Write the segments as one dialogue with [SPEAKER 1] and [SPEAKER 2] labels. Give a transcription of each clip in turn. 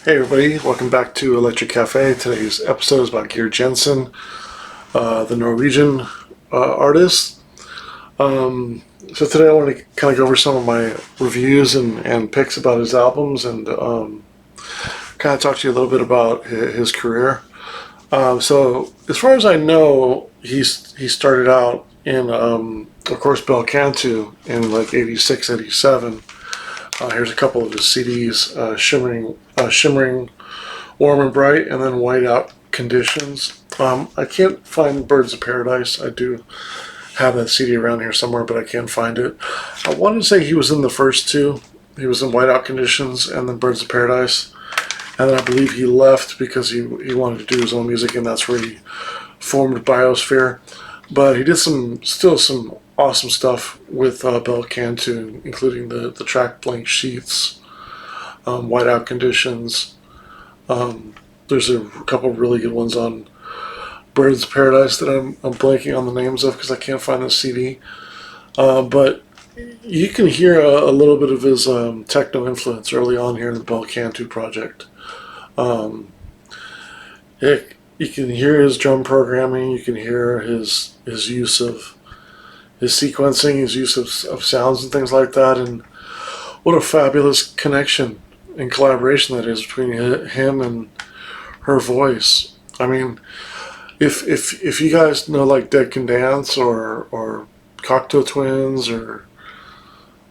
[SPEAKER 1] Hey everybody, welcome back to Electric Cafe. Today's episode is about Geir Jensen, the Norwegian artist. So today I want to kind of go over some of my reviews and picks about his albums and kind of talk to you a little bit about his career. So as far as I know, he started out in, of course, Bel Canto in like 86, 87. Here's a couple of his CDs, Shimmering, Warm and Bright, and then Whiteout Conditions. I can't find Birds of Paradise. I do have that CD around here somewhere, but I can't find it. I want to say he was in the first two. He was in Whiteout Conditions and then Birds of Paradise. And then I believe he left because he wanted to do his own music, and that's where he formed Biosphere. But he did still some awesome stuff with Bel Canto, including the track Blank Sheets, Whiteout Conditions. There's a couple really good ones on Birds of Paradise that I'm blanking on the names of because I can't find the CD. But you can hear a little bit of his techno influence early on here in the Bel Canto project. You can hear his drum programming. You can hear his use of his sequencing, his use of sounds and things like that. And what a fabulous connection and collaboration that is between him and her voice. I mean, if you guys know like Dead Can Dance or Cocteau Twins or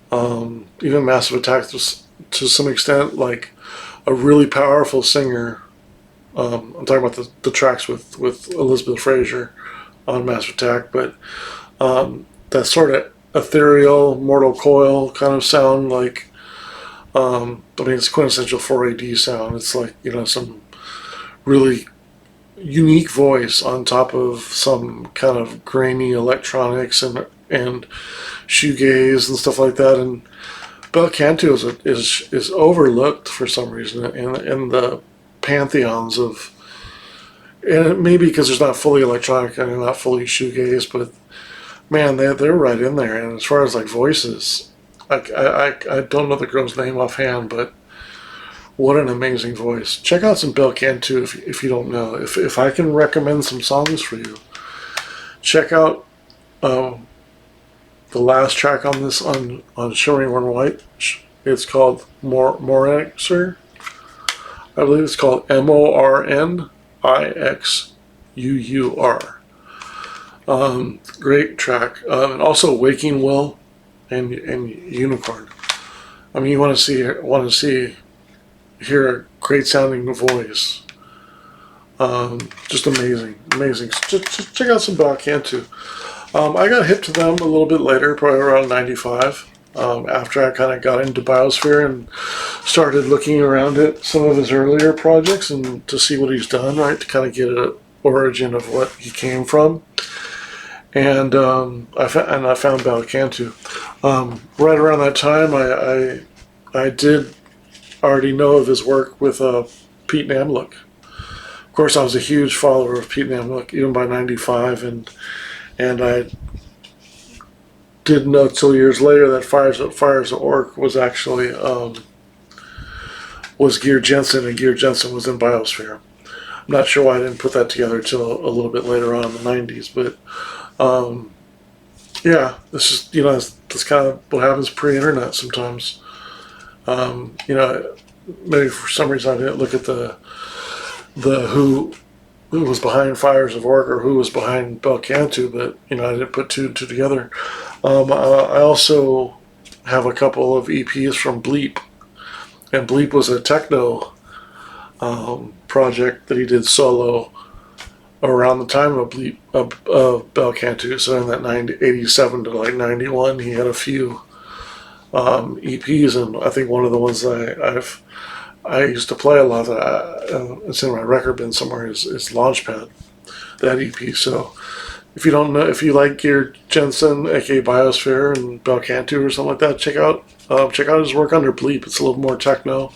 [SPEAKER 1] even Massive Attack to some extent, like a really powerful singer. I'm talking about the tracks with Elizabeth Fraser on Massive Attack, but that sort of ethereal Mortal Coil kind of sound, like it's quintessential 4AD sound. It's like, some really unique voice on top of some kind of grainy electronics and shoegaze and stuff like that. And Bel Canto is overlooked for some reason in the pantheons of, and maybe because there's not fully electronic and not fully shoegaze, but man, they're right in there. And as far as like voices, I don't know the girl's name offhand, but what an amazing voice. Check out some Bel Canto if you don't know. If I can recommend some songs for you, check out the last track on this on Shimmering Warm White. It's called Mornixer. I believe it's called Mornixuur. Great track. And also Waking Will and Unicorn. I mean, you want to hear a great sounding voice. Just amazing. Just check out some Bel Canto. I got hip to them a little bit later, probably around 95, after I kind of got into Biosphere and started looking around at some of his earlier projects and to see what he's done, right, to kind of get an origin of what he came from. And I found Bel Canto. Right around that time, I did already know of his work with Pete Namlook. Of course, I was a huge follower of Pete Namlook, even by 95, and I didn't know till years later that Fires at Orc was actually was Geir Jensen, and Geir Jensen was in Biosphere. I'm not sure why I didn't put that together until a little bit later on in the 90s, but yeah, this is that's kind of what happens pre-internet sometimes. Maybe for some reason I didn't look at the who was behind Fires of Orc or who was behind Bel Canto, but I didn't put two and two together. I also have a couple of EPs from Bleep, and Bleep was a techno project that he did solo around the time of Bleep of Bel Canto. So in that 87 to like 91, he had a few EPs, and I think one of the ones that I used to play a lot, it's in my record bin somewhere, is Launchpad, that EP. So if you don't know, if you like Geir Jensen, aka Biosphere, and Bel Canto or something like that, check out his work under Bleep. It's a little more techno,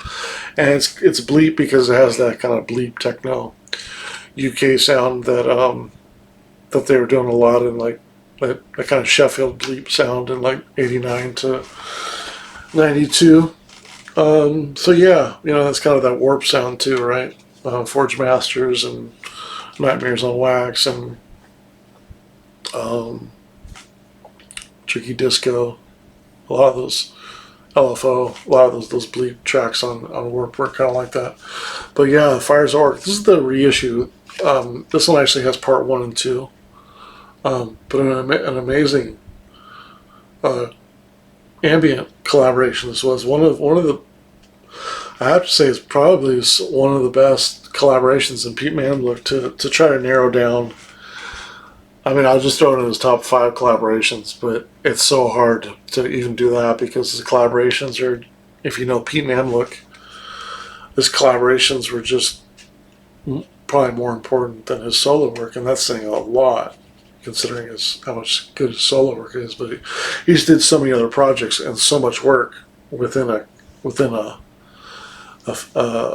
[SPEAKER 1] and it's Bleep because it has that kind of Bleep techno UK sound that they were doing a lot in like that kind of Sheffield Bleep sound in like 89 to 92. So yeah, that's kind of that warp sound too, right? Forge Masters and Nightmares on Wax and um, Tricky Disco. A lot of those LFO, a lot of those Bleep tracks on Warp were kind of like that. But yeah, Fire's Orc. This is the reissue. This one actually has part 1 and 2. But an amazing uh, ambient collaboration. This was one of the. I have to say, it's probably one of the best collaborations in Pete Mamlook to try to narrow down. I mean, I'll just throw it in his top 5 collaborations, but it's so hard to even do that because the collaborations are, if you know Pete Mamlook, his collaborations were just probably more important than his solo work, and that's saying a lot considering how much good his solo work is. But he just did so many other projects and so much work within a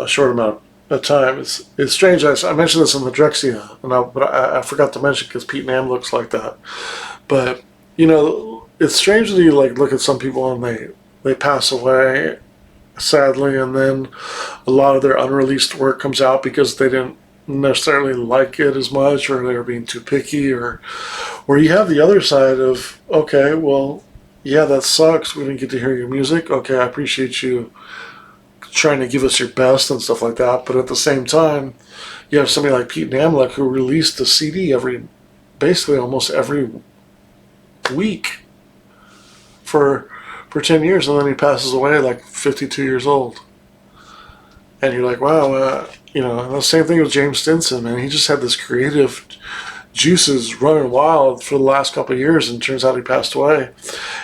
[SPEAKER 1] short amount of time. It's strange. I mentioned this in the Drexia, but I forgot to mention because Pete Nam looks like that. But it's strange that you look at some people and they pass away sadly, and then a lot of their unreleased work comes out because they didn't necessarily like it as much, or they were being too picky, or you have the other side of, okay, well, yeah, that sucks. We didn't get to hear your music. Okay, I appreciate you trying to give us your best and stuff like that. But at the same time, you have somebody like Pete Namlick who released a CD basically almost every week for 10 years, and then he passes away 52 years old. And you're like, wow, and the same thing with James Stinson, man. He just had this creative juices running wild for the last couple of years, and turns out he passed away.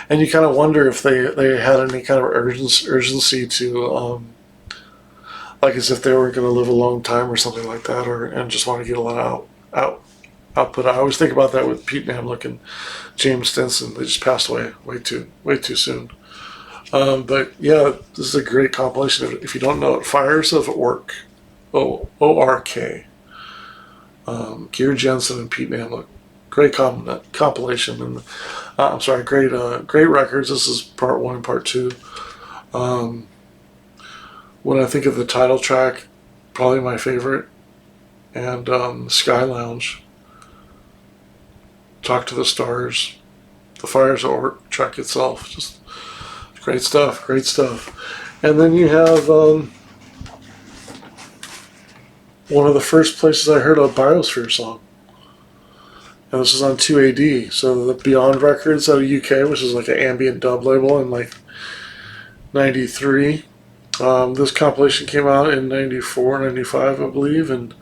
[SPEAKER 1] And you kind of wonder if they had any kind of urgency to, as if they were going to live a long time or something like that, and just want to get a lot output. I always think about that with Pete Namlick and James Stinson. They just passed away way too soon. But yeah, this is a great compilation. If you don't know it, Fires of Orc, O-R-K. Geir Jensen and Pete Namlick. Great compilation. And I'm sorry, great records. This is part 1 and part 2. When I think of the title track, probably my favorite, and Sky Lounge, Talk to the Stars, the Fires of Orc track itself, just great stuff. And then you have one of the first places I heard a Biosphere song. And this is on 2AD. So the Beyond Records out of UK, which is an ambient dub label in 93. This compilation came out in 94, 95, I believe. And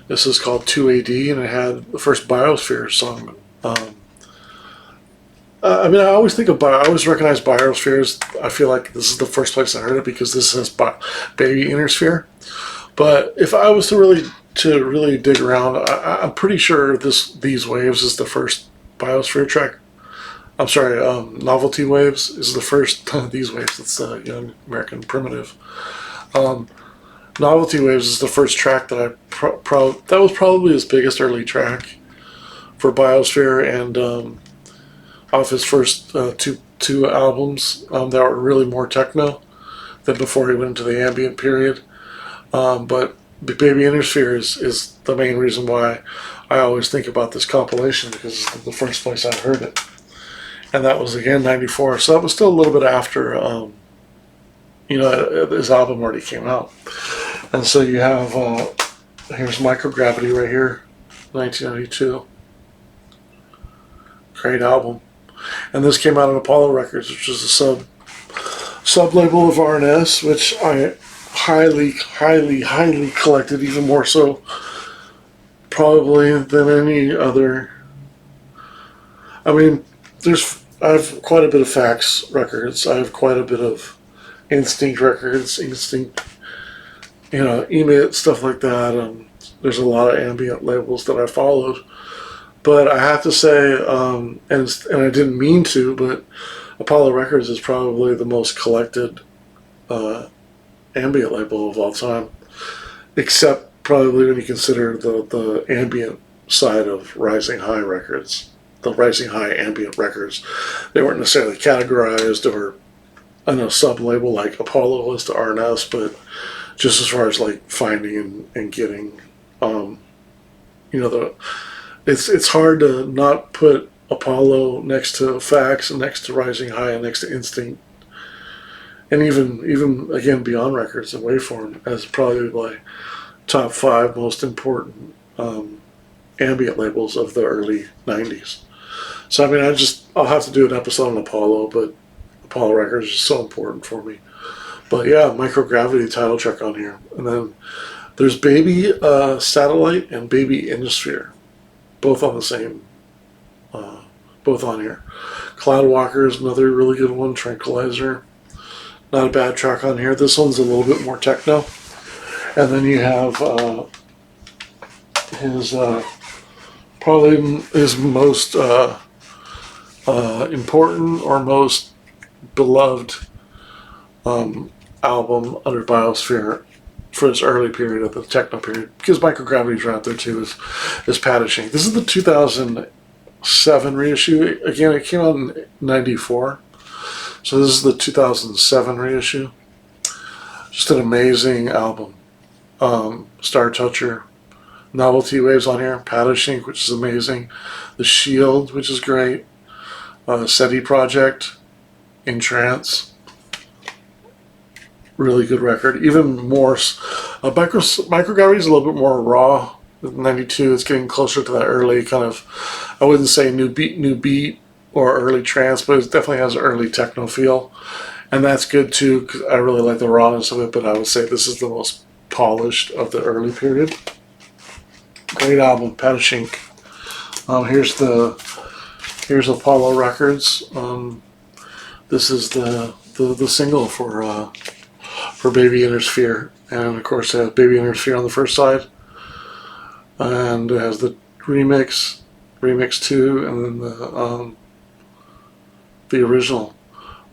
[SPEAKER 1] this is called 2AD, and it had the first Biosphere song. I always recognize Biospheres. I feel like this is the first place I heard it because this says Baby Innersphere. But if I was to really dig around, I'm pretty sure These Waves is the first Biosphere track. I'm sorry, Novelty Waves is the first These Waves. It's Young American Primitive. Novelty Waves is the first track that that was probably his biggest early track for Biosphere, and off his first two albums that were really more techno than before he went into the ambient period. But Baby Innersphere is the main reason why I always think about this compilation, because it's the first place I heard it. And that was, again, 94. So that was still a little bit after, his album already came out. And so you have, here's Microgravity right here, 1992. Great album. And this came out on Apollo Records, which is a sub-label of RNS, which I highly collected, even more so probably than any other. I mean, I have quite a bit of Fax records. I have quite a bit of Instinct records, Emit, stuff like that. There's a lot of ambient labels that I followed. But I have to say, and I didn't mean to, but Apollo Records is probably the most collected ambient label of all time, except probably when you consider the ambient side of Rising High Records, the Rising High ambient records. They weren't necessarily categorized or a sub label like Apollo was to R&S, but just as far as like finding and getting, it's hard to not put Apollo next to Fax and next to Rising High and next to Instinct, and even again Beyond Records and Waveform as probably my top 5 most important ambient labels of the early '90s. So I mean, I'll have to do an episode on Apollo, but Apollo Records is so important for me. But yeah, Microgravity title track on here, and then there's Baby Satellite and Baby Innisphere, both on the same, both on here. Cloudwalker is another really good one. Tranquilizer, not a bad track on here. This one's a little bit more techno, and then you have his probably his most important or most beloved album under Biosphere for this early period of the techno period, because Microgravity's right there too, is Pataching. This is the 2007 reissue. Again, it came out in '94, so this is the 2007 reissue. Just an amazing album. Star Toucher, Novelty Waves on here, Pataching, which is amazing, The Shield, which is great, SETI Project, In Trance, really good record. Even more, Microgravity is a little bit more raw. '92, it's getting closer to that early kind of, I wouldn't say new beat or early trance, but it definitely has an early techno feel, and that's good too, because I really like the rawness of it. But I would say this is the most polished of the early period. Great album, Patachink. Here's Apollo Records. This is the single for Baby Innisphere, and of course it has Baby Innisphere on the first side, and it has the remix 2, and then the original,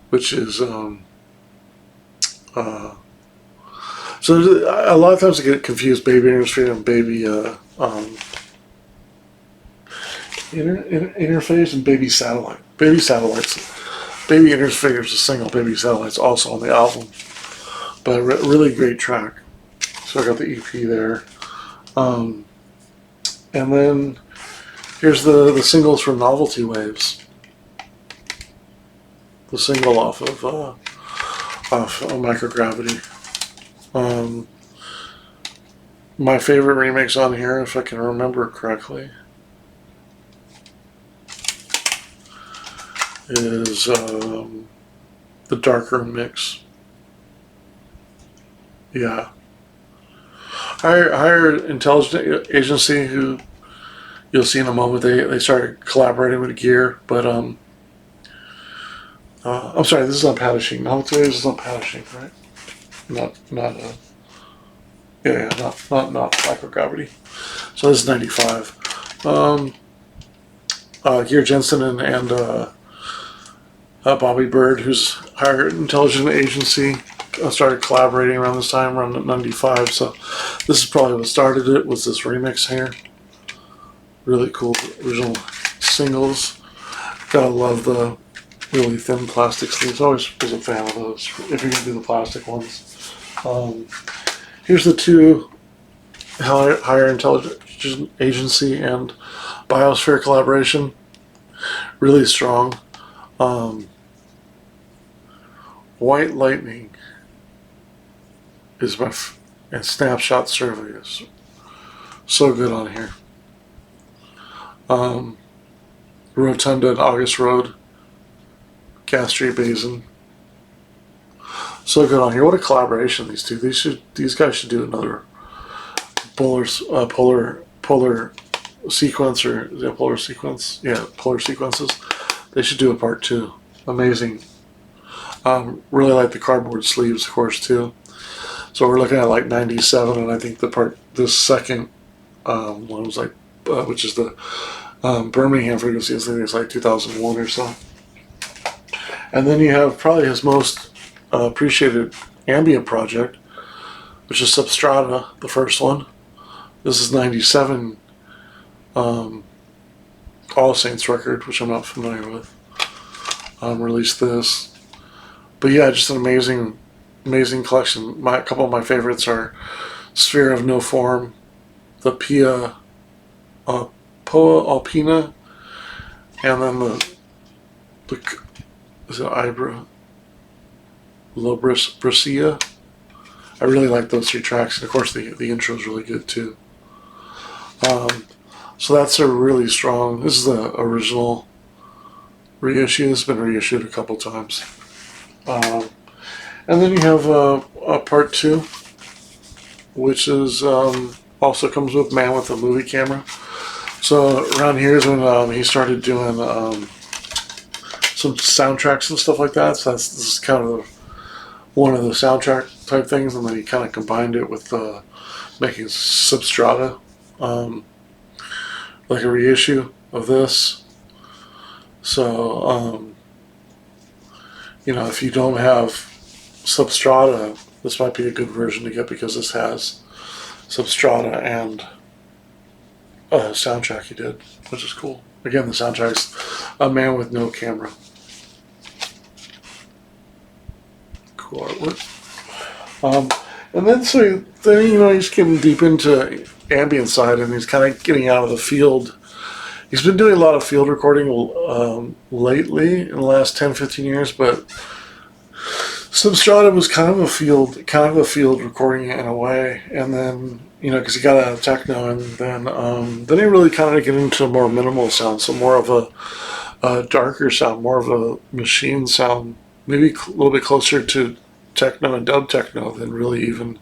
[SPEAKER 1] which is so a lot of times I get confused, Baby Innisphere and Baby Interface and Baby Satellite. Baby Innisphere is a single, Baby Satellite's also on the album, but really great track. So I got the EP there, and then here's the singles for Novelty Waves. The single off of Microgravity. My favorite remix on here, if I can remember correctly, is the darker mix. Yeah. Higher Intelligence Agency, who you'll see in a moment, they started collaborating with Geir, but I'm sorry, this is on Pataching. Novelty Waves is on Pataching, right? Not Microgravity. So this is '95. Geir Jensen and Bobby Bird, who's Higher Intelligence Agency, started collaborating around this time, around '95. So this is probably what started it, was this remix here. Really cool original singles. Gotta love the really thin plastic sleeves. Always was a fan of those, if you're gonna do the plastic ones. Here's the two Higher Intelligence Agency and Biosphere collaboration. Really strong. White Lightning is and Snapshot Survey is so good on here. Rotunda and August Road, Gas Street Basin. So good on here. What a collaboration, these two. These guys should do another polar sequence, or is that polar sequence? Yeah, polar sequences. They should do a part 2. Amazing. Really like the cardboard sleeves, of course, too. So we're looking at like '97, and I think this second one was like, which is the Birmingham frequency. I think it's like 2001 or so. And then you have probably his most appreciated ambient project, which is Substrata, the first one. This is '97 All Saints record, which I'm not familiar with. Released this. but yeah, just an amazing collection. A couple of my favorites are Sphere of No Form, the Pia Poa Alpina, and then the is it Ibra Lobris Brescia. I really like those three tracks, and of course the intro is really good too. So that's a really strong. This is the original reissue. It's been reissued a couple times. And then you have a part two, which is also comes with Man with a Movie Camera. So around here is when he started doing some soundtracks and stuff like that. So this is kind of one of the soundtrack type things, and then he kind of combined it with making Substrata, like a reissue of this. So if you don't have Substrata, this might be a good version to get, because this has Substrata and a soundtrack he did, which is cool. Again, the soundtrack's A Man with No Camera. Cool artwork. And then he's getting deep into ambient side, and he's kind of getting out of the field. He's been doing a lot of field recording lately in the last 10-15 years, but Substrata was kind of a field recording in a way, and then because he got out of techno, and then he really kind of get into a more minimal sound, so more of a darker sound, more of a machine sound, maybe a little bit closer to techno and dub techno than really even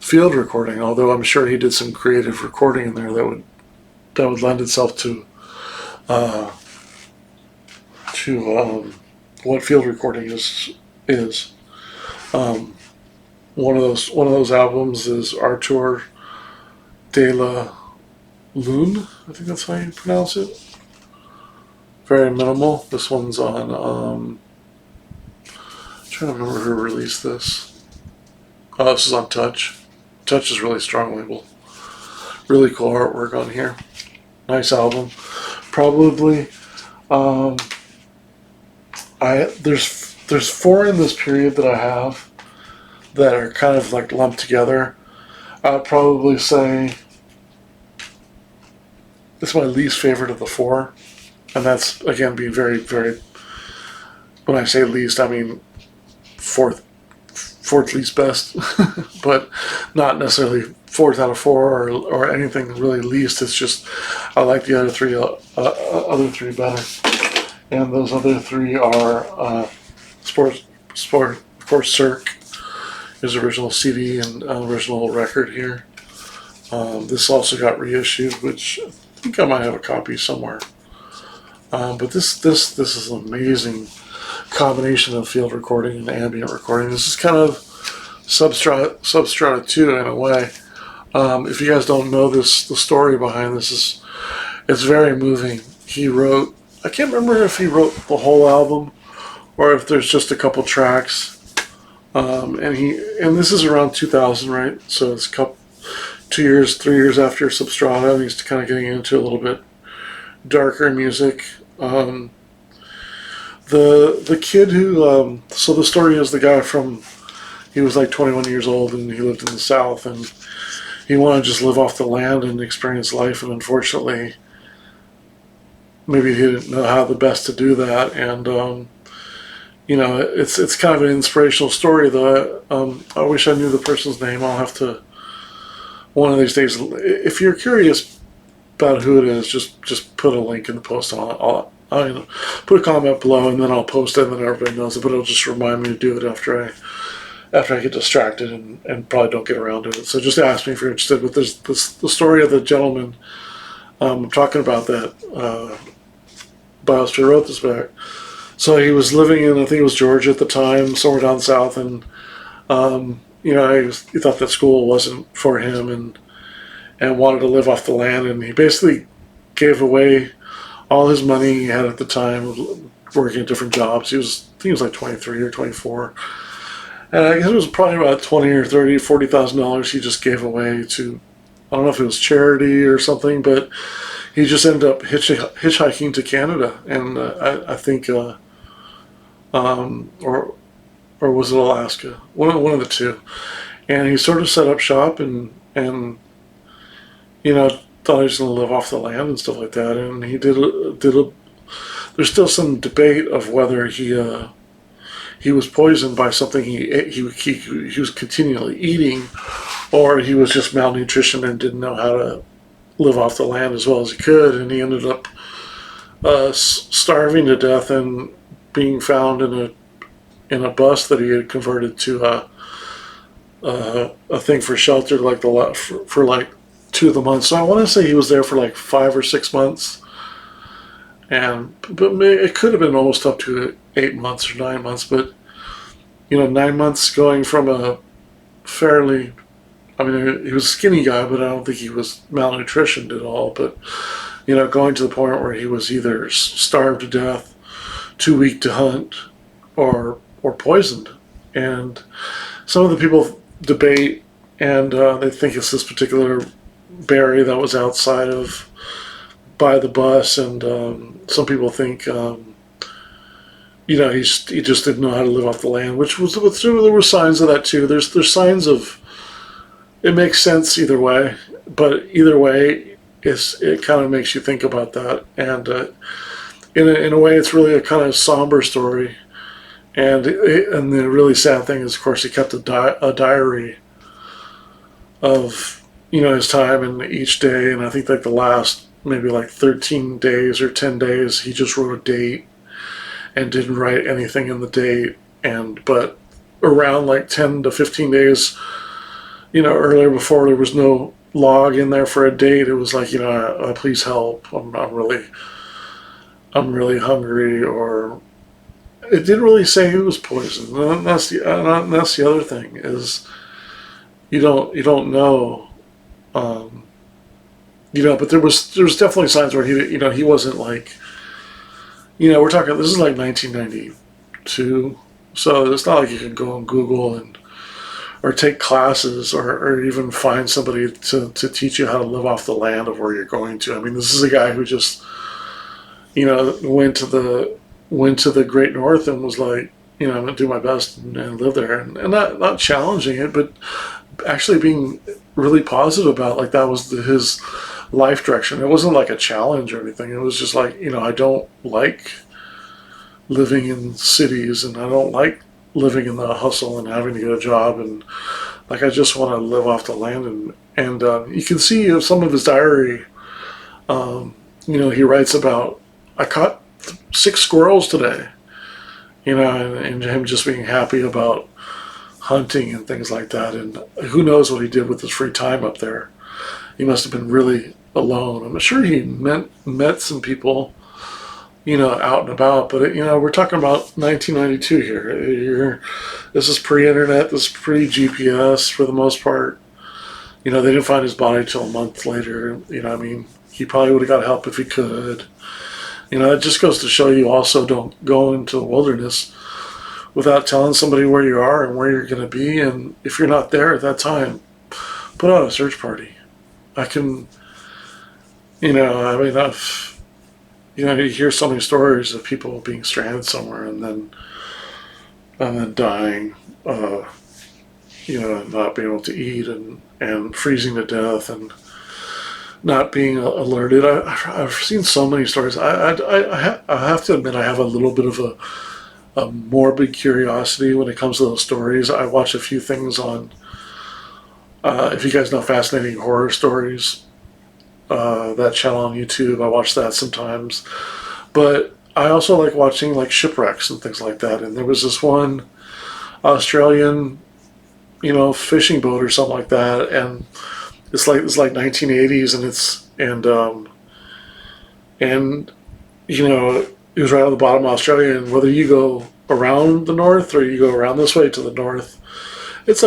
[SPEAKER 1] field recording. Although I'm sure he did some creative recording in there that would lend itself to what field recording is. One of those albums is Artur de la Lune. I think that's how you pronounce it. Very minimal. This one's on. I'm trying to remember who released this. Oh, this is on Touch. Touch is a really strong label. Really cool artwork on here. Nice album. Probably. There's four in this period that I have that are kind of like lumped together. I'd probably say this is my least favorite of the four, and that's again being very, very. When I say least, I mean fourth least best, but not necessarily fourth out of four or anything really least. It's just I like the other three better, and those other three are Sport. Of course, Cirque, his original CD and original record here. This also got reissued, which I think I might have a copy somewhere. But this is an amazing combination of field recording and ambient recording. This is kind of Substrata 2 in a way. If you guys don't know the story behind this, it's very moving. He wrote, I can't remember if he wrote the whole album or if there's just a couple tracks. And this is around 2000, right? So it's 3 years after Substrata, and he's kind of getting into a little bit darker music. The kid who, so the story is the guy he was like 21 years old, and he lived in the South, and he wanted to just live off the land and experience life, and unfortunately, maybe he didn't know how the best to do that, and it's kind of an inspirational story, though. I wish I knew the person's name. I'll have to, one of these days, if you're curious about who it is, just put a link in the post, and I'll put a comment below, and then I'll post it, and then everybody knows it, but it'll just remind me to do it after I get distracted and probably don't get around to it. So just ask me if you're interested. But there's the story of the gentleman I'm talking about that Biosphere wrote this back. So he was living in, I think it was Georgia at the time, somewhere down south, and he thought that school wasn't for him, and wanted to live off the land, and he basically gave away all his money he had at the time, working at different jobs. I think he was like 23 or 24. And I guess it was probably about $20 or $30, $40,000 he just gave away to, I don't know if it was charity or something, but he just ended up hitchhiking to Canada, and I think, or or was it Alaska? One of the two. And he sort of set up shop and thought he was going to live off the land and stuff like that. And he did a. There's still some debate of whether he was poisoned by something he was continually eating, or he was just malnutrition and didn't know how to live off the land as well as he could, and he ended up starving to death and being found in a bus that he had converted to a thing for shelter, like for like 2 of the months. So I want to say he was there for like 5 or 6 months, but it could have been almost up to 8 months or 9 months. But 9 months going from a fairly, I mean, he was a skinny guy, but I don't think he was malnutritioned at all. But going to the point where he was either starved to death, too weak to hunt, or poisoned. And some of the people debate, and they think it's this particular berry that was outside of by the bus, and some people think he just didn't know how to live off the land, which was there were signs of that too. There's signs of it makes sense either way, but either way, it kind of makes you think about that, and in a way, it's really a kind of somber story. And the really sad thing is, of course, he kept a diary of his time and each day, and I think like the last maybe like 13 days or 10 days, he just wrote a date and didn't write anything in the date. But around like 10 to 15 days, earlier, before there was no log in there for a date, it was like, please help. I'm really hungry, or it didn't really say who was poisoned. And that's the other thing is you don't know, but there was definitely signs where he wasn't like, we're talking, this is like 1992, so it's not like you can go on Google or take classes or even find somebody to teach you how to live off the land of where you're going to. I mean, this is a guy who just went to the Great North and was like, I'm going to do my best and live there, and not challenging it, but actually being really positive about, like, that was his life direction. It wasn't like a challenge or anything. It was just like, I don't like living in cities, and I don't like living in the hustle and having to get a job, and like, I just want to live off the land. And you can see some of his diary. He writes about, I caught 6 squirrels today, and him just being happy about hunting and things like that. And who knows what he did with his free time up there. He must have been really alone. I'm sure he met some people, out and about. But, we're talking about 1992 here. This is pre-internet. This is pre-GPS for the most part. They didn't find his body till a month later. He probably would have got help if he could. It just goes to show you also don't go into the wilderness without telling somebody where you are and where you're going to be. And if you're not there at that time, put out a search party. You hear so many stories of people being stranded somewhere and then dying, not being able to eat and freezing to death and not being alerted. I've seen so many stories. I have to admit I have a little bit of a morbid curiosity when it comes to those stories. I watch a few things on, if you guys know Fascinating Horror Stories, that channel on YouTube. I watch that sometimes. But I also like watching like shipwrecks and things like that. And there was this one Australian, fishing boat or something like that, and it's like 1980s, and it was right on the bottom of Australia, and whether you go around the north or you go around this way to the north, it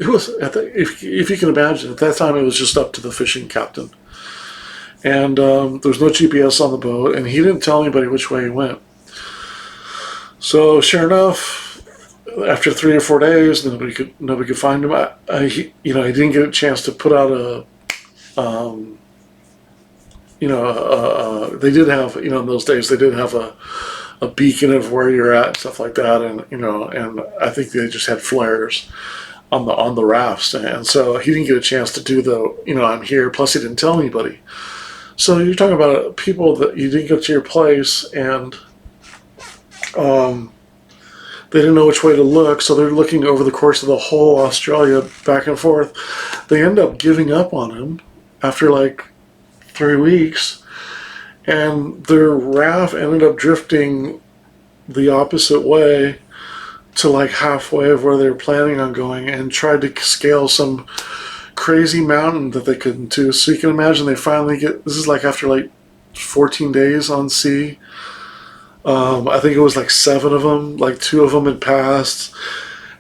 [SPEAKER 1] was if you can imagine, at that time it was just up to the fishing captain, and there was no GPS on the boat, and he didn't tell anybody which way he went. So sure enough, after 3 or 4 days, nobody could find him. He didn't get a chance to put out they did have, in those days they did have a beacon of where you're at and stuff like that. And and I think they just had flares on the rafts, and so he didn't get a chance to do the I'm here. Plus, he didn't tell anybody. So you're talking about people that you didn't get to your place, and they didn't know which way to look, so they're looking over the course of the whole Australia back and forth. They end up giving up on him after like 3 weeks, and their raft ended up drifting the opposite way to like halfway of where they were planning on going, and tried to scale some crazy mountain that they couldn't do. So you can imagine they finally this is like after like 14 days on sea. I think it was like 7 of them. Like 2 of them had passed,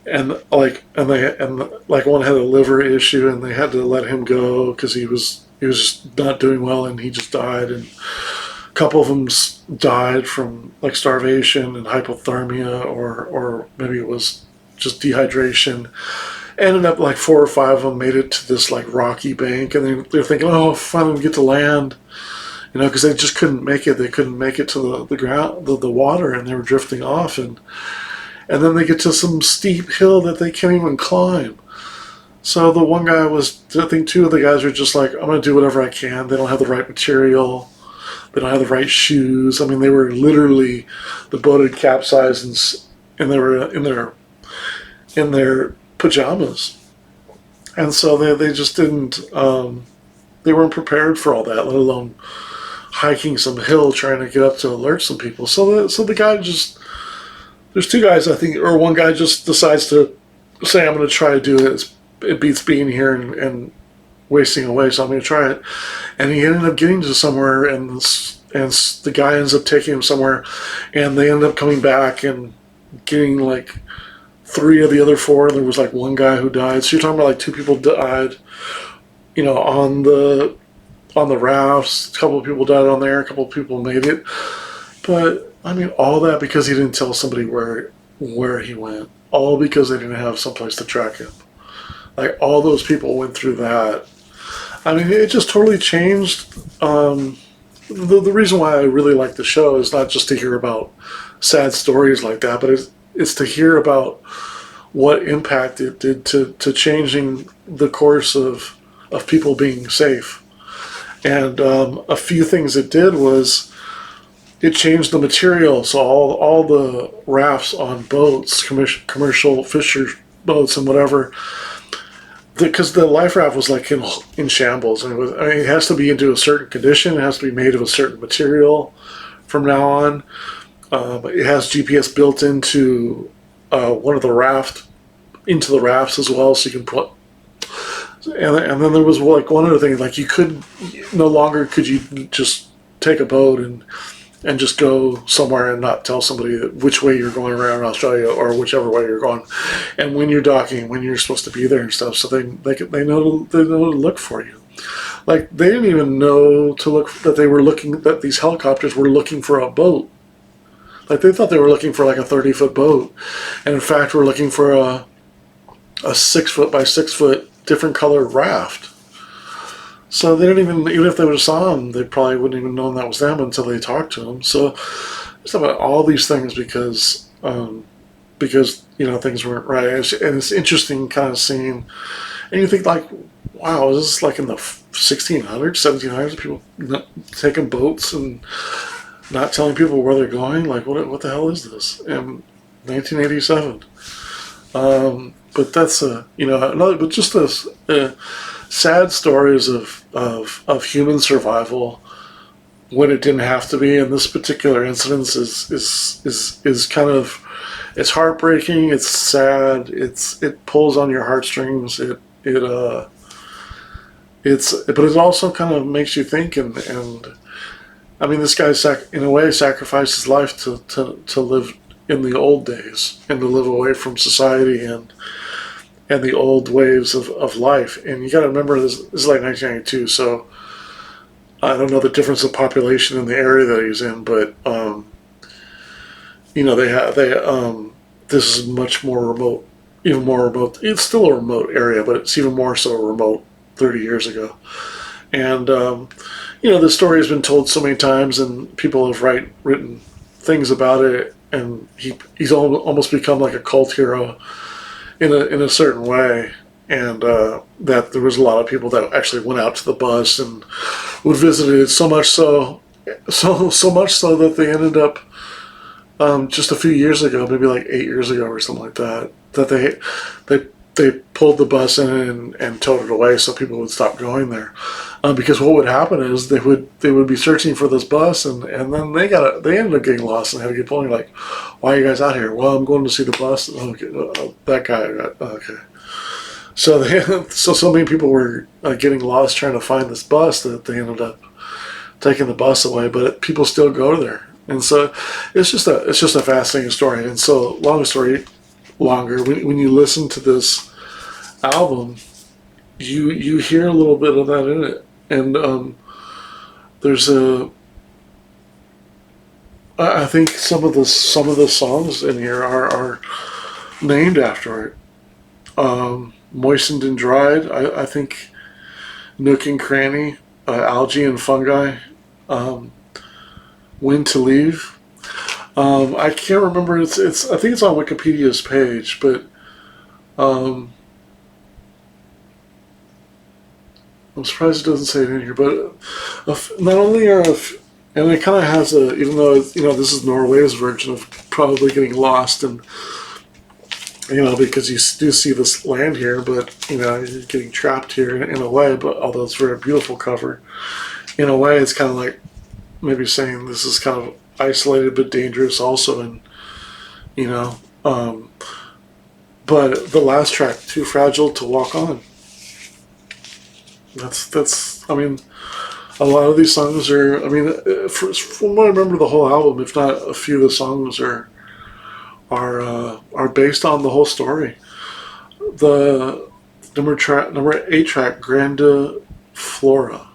[SPEAKER 1] and like one had a liver issue, and they had to let him go because he was just not doing well, and he just died. And a couple of them died from like starvation and hypothermia, or maybe it was just dehydration. Ended up like 4 or 5 of them made it to this like rocky bank, and they're thinking, oh, finally get to land. Because they just couldn't make it. They couldn't make it to the ground, the water, and they were drifting off. And then they get to some steep hill that they can't even climb. So the one guy I think 2 of the guys are just like, I'm going to do whatever I can. They don't have the right material. They don't have the right shoes. I mean, they were literally, the boat had capsized, and they were in their pajamas. And so they just didn't, they weren't prepared for all that, let alone hiking some hill trying to get up to alert some people. So the guy just, there's 2 guys, I think, or one guy just decides to say, I'm going to try to do it. It beats being here and wasting away, so I'm going to try it. And he ended up getting to somewhere, and the guy ends up taking him somewhere, and they end up coming back and getting like 3 of the other 4. There was like 1 guy who died. So you're talking about like 2 people died, on the rafts. A couple of people died on there. A couple of people made it. But I mean, all that because he didn't tell somebody where he went. All because they didn't have someplace to track him. Like, all those people went through that. I mean, it just totally changed. The reason why I really like the show is not just to hear about sad stories like that, but it's to hear about what impact it did to changing the course of people being safe. And a few things it did was it changed the material. So all the rafts on boats, commercial fisher boats and whatever, because the life raft was like in shambles. And it has to be into a certain condition. It has to be made of a certain material from now on. It has GPS built into one of the into the rafts as well, so you can put. And then there was like one other thing, like no longer could you just take a boat and just go somewhere and not tell somebody which way you're going around Australia or whichever way you're going, and when you're docking, when you're supposed to be there and stuff. So they know to look for you. Like, they didn't even know that these helicopters were looking for a boat. Like, they thought they were looking for like a 30-foot boat, and in fact were looking for a 6-foot by 6-foot different colored raft. So they didn't even if they would have saw them, they probably wouldn't even known that was them until they talked to them. So it's about all these things because things weren't right, and it's interesting kind of seeing, and you think like, wow, is this like in the 1600s, 1700s, people not taking boats and not telling people where they're going? Like, what the hell is this in 1987? But that's another. But just this sad stories of human survival when it didn't have to be. And this particular incident is kind of, it's heartbreaking. It's sad. It pulls on your heartstrings. But it also kind of makes you think. And I mean, this guy in a way sacrificed his life to live in the old days and to live away from society and the old ways of life. And you got to remember, this is like 1992, so I don't know the difference of population in the area that he's in, but this is much more remote, even more remote. It's still a remote area, but it's even more so remote 30 years ago. And the story has been told so many times, and people have written things about it, and he's almost become like a cult hero in a certain way. And that there was a lot of people that actually went out to the bus and would visit it, so much so that they ended up just a few years ago, maybe like 8 years ago or something like that, that they pulled the bus in and towed it away so people would stop going there. Because what would happen is they would be searching for this bus, and then they ended up getting lost and had to get pulling, like, why are you guys out here? Well, I'm going to see the bus. Okay, that guy. Okay. So so many people were getting lost trying to find this bus that they ended up taking the bus away, but people still go there. And so it's just a fascinating story. And so, long story longer, when you listen to this album, you hear a little bit of that in it. And there's I think some of the songs in here are named after it. Moistened and Dried, I think, Nook and Cranny, Algae and Fungi, When to Leave. I can't remember. It's I think it's on Wikipedia's page, but I'm surprised it doesn't say it in here. But not only are and it kind of has even though this is Norway's version of probably getting lost, and because you do see this land here, but you're getting trapped here in a way. But although it's a very beautiful cover, in a way it's kind of like maybe saying this is kind of isolated but dangerous also. And but the last track, Too Fragile to Walk On, that's I mean, a lot of these songs are, from what I remember, the whole album, if not a few of the songs are based on the whole story. The number 8 track, Granda Flora,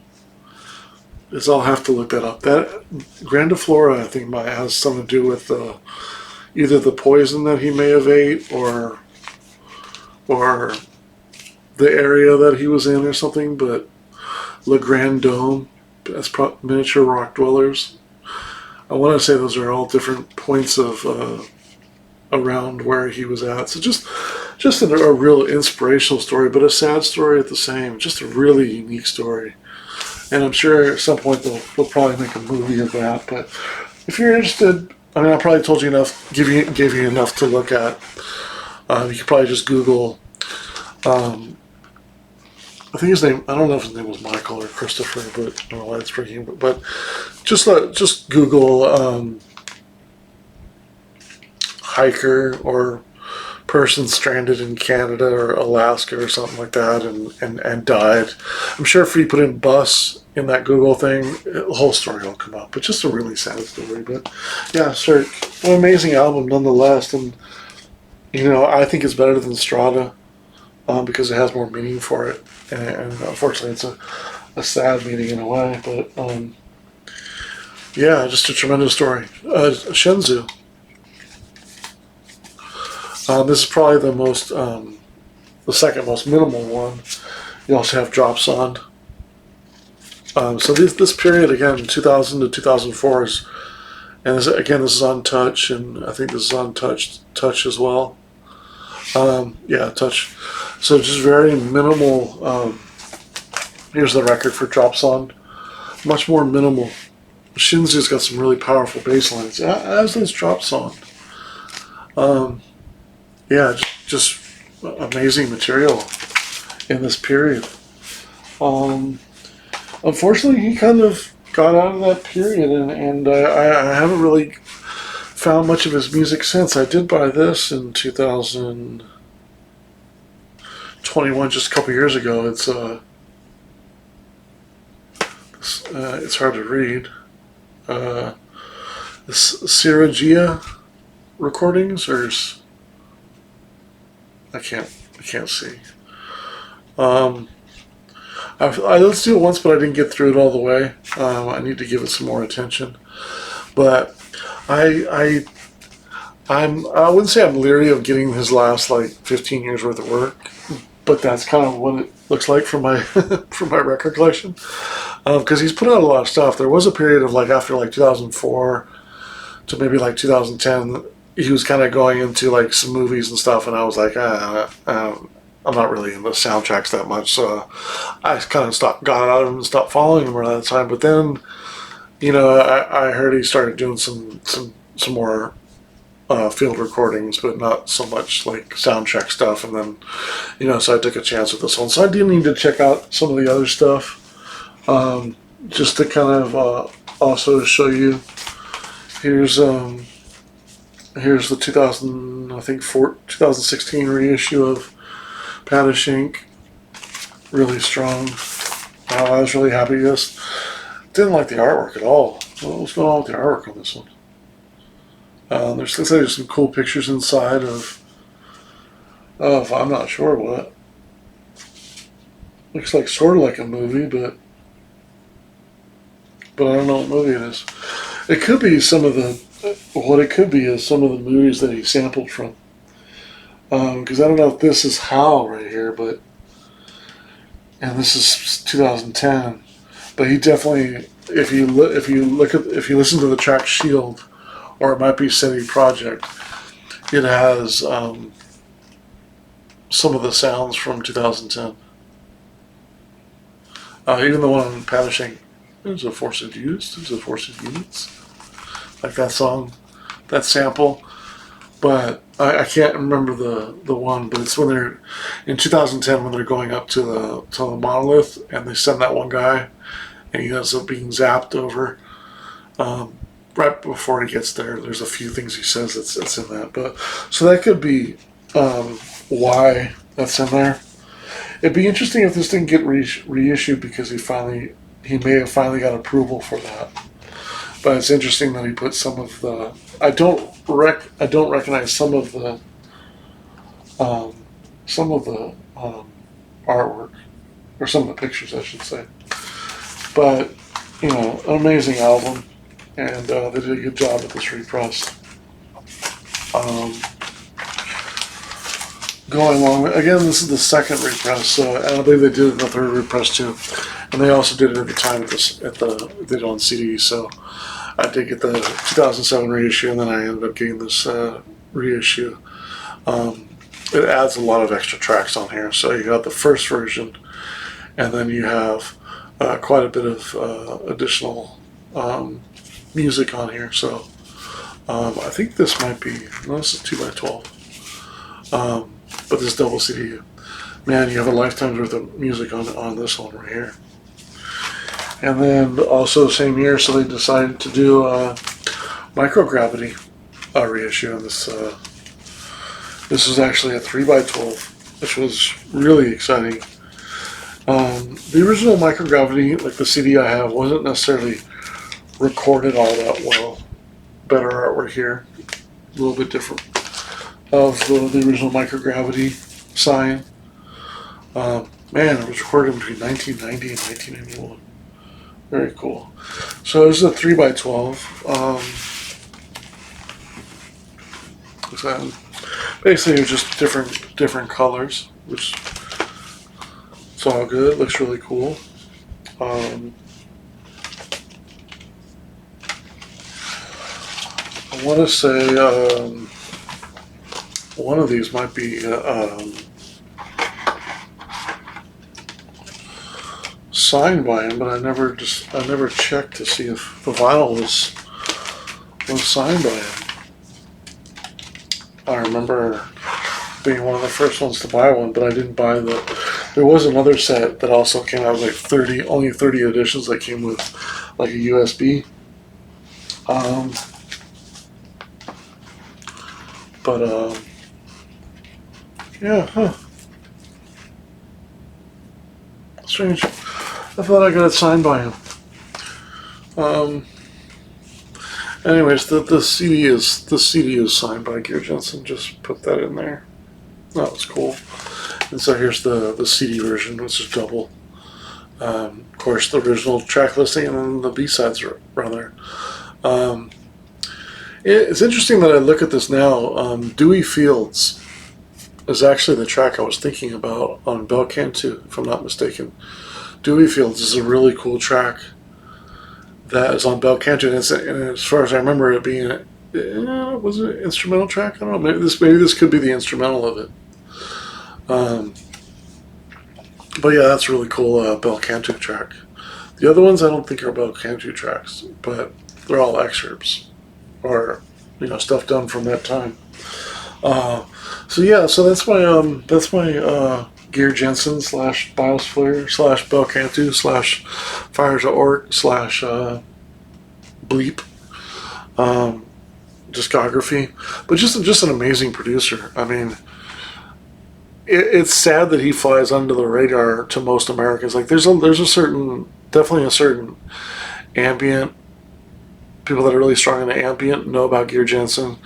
[SPEAKER 1] is, I'll have to look that up. That Granda Flora, I think, might has something to do with either the poison that he may have ate or the area that he was in or something. But Le Grand Dome, that's miniature rock dwellers. I want to say those are all different points of around where he was at. So just a real inspirational story, but a sad story at the same. Just a really unique story. And I'm sure at some point they'll probably make a movie of that. But if you're interested, I probably told you enough, gave you enough to look at. You could probably just Google. I think his name, I don't know if his name was Michael or Christopher, but I don't know why it's freaking. But just Google hiker or person stranded in Canada or Alaska or something like that and died. I'm sure if you put in bus in that Google thing, the whole story will come up. But just a really sad story. But yeah, sure, an amazing album nonetheless. And I think it's better than Strada because it has more meaning for it. And unfortunately, it's a sad meaning in a way. But yeah, just a tremendous story. Shenzhou. This is probably the second most minimal one. You also have Drop Song. So this period, again, 2000 to 2004 is, and this is on Touch, and I think this is on Touch as well. Yeah, Touch. So just very minimal. Here's the record for Drop Song. Much more minimal. Shinzu's got some really powerful bass lines, as does Drop Song. Yeah, just amazing material in this period. Unfortunately, he kind of got out of that period, and I haven't really found much of his music since. I did buy this in 2021, just a couple years ago. It's hard to read. The Siragia recordings, or I can't see. I listened to it once, but I didn't get through it all the way. I need to give it some more attention. But I wouldn't say I'm leery of getting his last 15 years worth of work, but that's kind of what it looks like from my from my record collection. Because he's put out a lot of stuff. There was a period of after 2004 to maybe like 2010, he was kind of going into like some movies and stuff, and I was like, I'm not really into soundtracks that much, so I kind of got out of him and stopped following him around that time. But then, I heard he started doing some more field recordings, but not so much like soundtrack stuff. And then, so I took a chance with this one. So I do need to check out some of the other stuff, just to kind of also show you. Here's the 2016 reissue of Paddish Inc. Really strong. I was really happy. Just didn't like the artwork at all. What was going on with the artwork on this one? Looks like there's some cool pictures inside of I'm not sure what. Looks like sort of like a movie, but I don't know what movie it is. It could be some of the movies that he sampled from. Because I don't know if this is Hal right here, and this is 2010. But he definitely, if you listen to the track Shield, or it might be City Project, it has some of the sounds from 2010. Even the one on Paddish Inc. There's a Force of Youth. There's a Force of Youths. Like that song, that sample. But I can't remember the one. But it's when they're in 2010 when they're going up to the monolith, and they send that one guy, and he ends up being zapped over. Right before he gets there, there's a few things he says that's in that. But so that could be why that's in there. It'd be interesting if this didn't get reissued because he may have finally got approval for that. But it's interesting that he put some of the. I don't recognize some of the artwork, or some of the pictures, I should say. But an amazing album, and they did a good job with this repress. Going along again, this is the second repress, so I believe they did the third repress too, and they also did it at the time they did it on CD. So I did get the 2007 reissue, and then I ended up getting this reissue. It adds a lot of extra tracks on here. So you got the first version, and then you have quite a bit of additional music on here. So I think this might be, no, this is 2x12. But this double CD, man, you have a lifetime's worth of music on this one right here. And then also same year, so they decided to do Microgravity reissue, and this was actually a 3x12, which was really exciting. The original Microgravity, like the CD I have, wasn't necessarily recorded all that well. Better artwork here, a little bit different of the original Microgravity sign. Man, it was recorded between 1990 and 1991. Very cool. So this is a 3x12. Basically, it's just different colors, which it's all good. It looks really cool. I want to say one of these might be signed by him, but I never checked to see if the vinyl was signed by him. I remember being one of the first ones to buy one, but I didn't buy there was another set that also came out with like only 30 editions that came with like a USB. Yeah, strange. I thought I got it signed by him. Anyways, the CD is signed by Geir Jensen. Just put that in there. That was cool. And so here's the CD version, which is double. Of course, the original track listing, and then the B-sides are there. It's interesting that I look at this now. Dewey Fields is actually the track I was thinking about on Bel Canto, if I'm not mistaken. Dewey Fields is a really cool track that is on Bel Canto, and as far as I remember it being Was it an instrumental track? I don't know. Maybe this could be the instrumental of it. But yeah, that's a really cool Bel Canto track. The other ones I don't think are Bel Canto tracks, but they're all excerpts or stuff done from that time. So yeah, so that's my Geir Jensen / Biosphere / Bel Canto / Fire to Orc / Bleep discography, but just an amazing producer. I mean, it's sad that he flies under the radar to most Americans. Like there's definitely a certain ambient people that are really strong in the ambient know about Geir Jensen.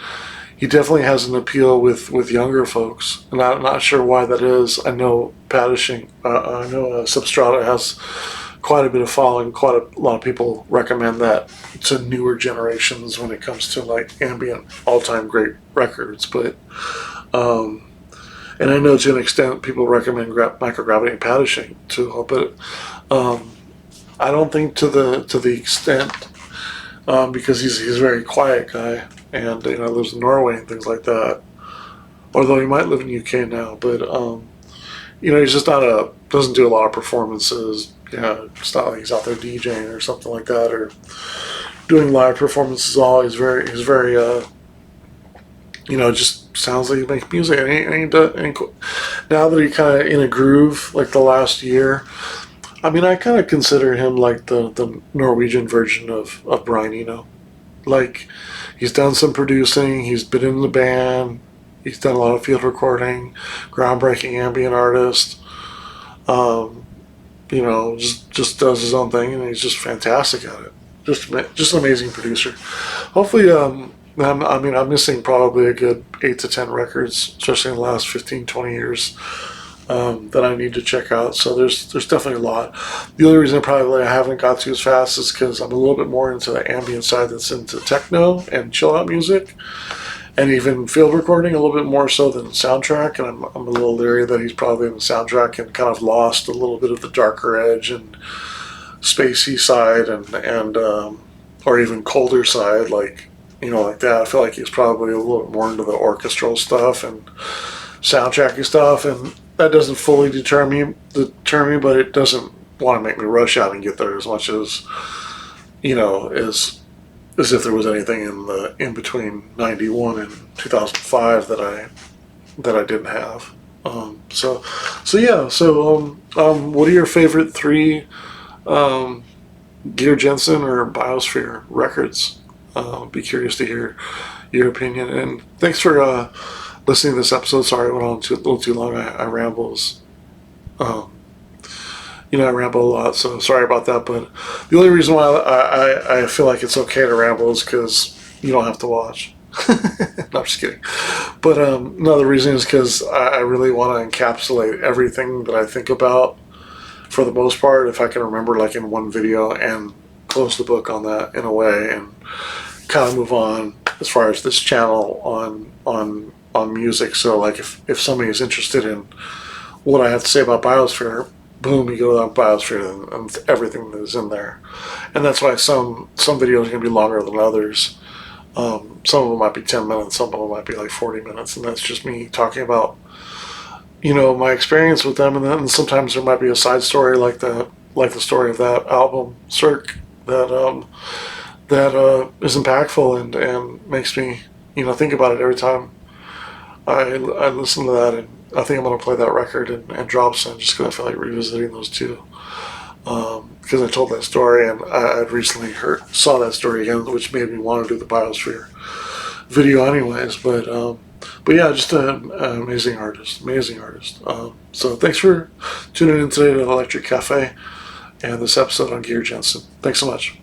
[SPEAKER 1] He definitely has an appeal with younger folks, and I'm not sure why that is. I know I know Substrata has quite a bit of following. Quite a lot of people recommend that to newer generations when it comes to like ambient all-time great records. But and I know to an extent people recommend microgravity patching too, but I don't think to the extent because he's a very quiet guy and lives in Norway and things like that. Although he might live in UK now, but he's just doesn't do a lot of performances. It's not like he's out there DJing or something like that or doing live performances. All he's very just sounds like he makes music. And now that he kind of in a groove, like the last year, I mean, I kind of consider him like the Norwegian version of Brian Eno. Like, he's done some producing, he's been in the band, he's done a lot of field recording, groundbreaking ambient artist. Just does his own thing, and he's just fantastic at it. Just an amazing producer. Hopefully, I'm missing probably a good 8 to 10 records, especially in the last 15, 20 years, that I need to check out. So there's definitely a lot. The only reason I haven't got to as fast is because I'm a little bit more into the ambient side that's into techno and chill out music, and even field recording a little bit more so than soundtrack. And I'm a little leery that he's probably in the soundtrack and kind of lost a little bit of the darker edge and spacey side and or even colder side, like that. I feel like he's probably a little bit more into the orchestral stuff and soundtracky stuff, and that doesn't fully deter me, but it doesn't want to make me rush out and get there as much as as if there was anything in between 91 and 2005 that I didn't have. What are your favorite 3 Geir Jensen or Biosphere records? Be curious to hear your opinion. And thanks for listening to this episode. Sorry, I went on a little too long. I rambles. I ramble a lot, so sorry about that. But the only reason why I feel like it's okay to ramble is because you don't have to watch. No, I'm just kidding. But another reason is because I really want to encapsulate everything that I think about, for the most part, if I can remember, like in one video, and close the book on that in a way, and kind of move on as far as this channel on music. So like if somebody is interested in what I have to say about Biosphere, boom, you go to that Biosphere and everything that is in there. And that's why some videos are going to be longer than others. Some of them might be 10 minutes, some of them might be like 40 minutes, and that's just me talking about my experience with them. And then sometimes there might be a side story like the story of that album Cirque that is impactful and makes me think about it every time I listen to that. And I think I'm going to play that record and drop some, just because I feel like revisiting those two, because I told that story and I'd recently saw that story again, which made me want to do the Biosphere video anyways. But yeah, just an amazing artist. So thanks for tuning in today to Electric Cafe and this episode on Geir Jensen. Thanks so much.